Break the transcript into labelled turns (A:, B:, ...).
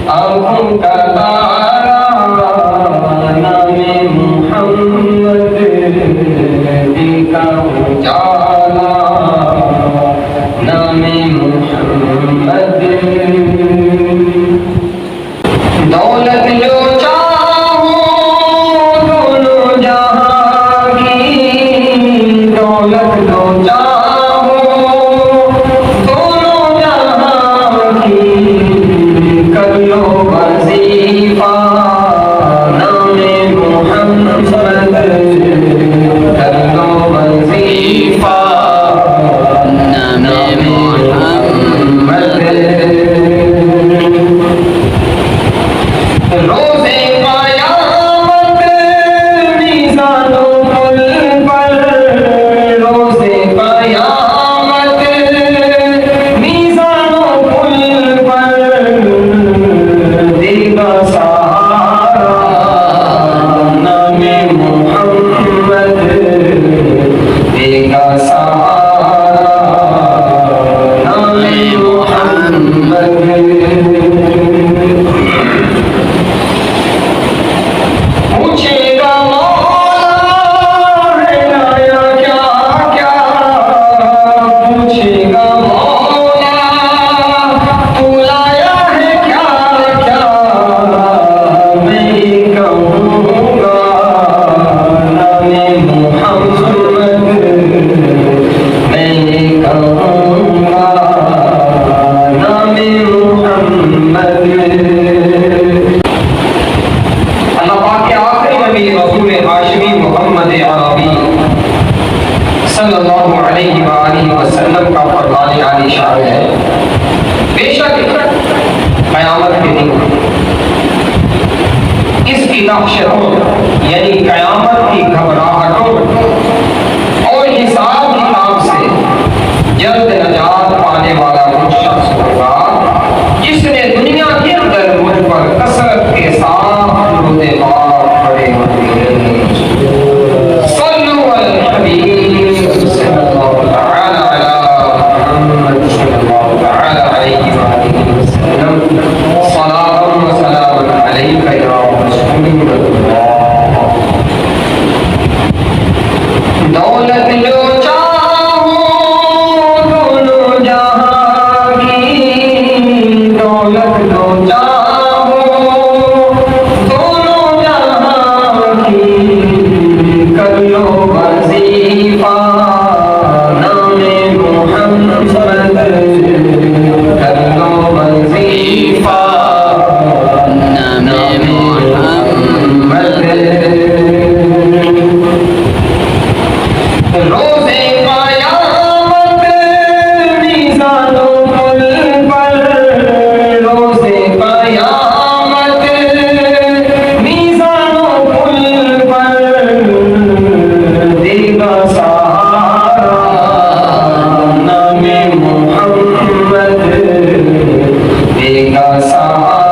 A: आँखों का तारा नामे मोहम्मद, दिल का उजाला नामे मोहम्मद। दौलत जो चाहो दोनों जहां की, दौलत जो चाहो दोनों जहां की, कर लो वजीफा नामे मोहम्मद, कर लो वजीफा नामे मोहम्मद। रोज़े क़यामत मीज़ानो पुल पर, रोज़े क़यामत मीज़ानो पुल पर, देगा सहारा नामे मोहम्मद, देगा सहारा नामे मोहम्मद। पूछेगा मौला है लाया क्या क्या, पूछेगा मौला तू लाया है क्या क्या, मैं कहूँगा नामे मोहम्मद, मैं कहूँगा नामे मोहम्मद। अल्लाह पाक के आखिरी नबी रसूल हाशमी मोहम्मद अरबी सल्लल्लाहु अलैहि वसल्लम का फरमान आलिशान है, बेशक क़यामत के दिन इसकी दहशतों यानी क़यामत की घबराहटों और हिसाब किताब से जल्द नजात पाने वाला वो शख्स होगा जिसने दुनिया के अंदर मुझ पर कसरत के साथ दुरूद पाक पढ़े होंगे। सल्लु अल हबीब सल्लल्लाहु तआला अला मुहम्मद सल्लल्लाहु तआला अलैहि वसल्लम, सलाम व सलाम अलैका या रसूलल्लाह। दौलत जो चाहो दोनों जहां की, दौलत जो चाहो दोनों जहां की, कर लो वजीफा नामे मोहम्मद, कर लो वजीफा नामे मोहम्मद। रोज़े क़यामत मीज़ानो पुल पर, रोज़े क़यामत मीज़ानो पुल पर, देगा सहारा नामे मोहम्मद, देगा सहारा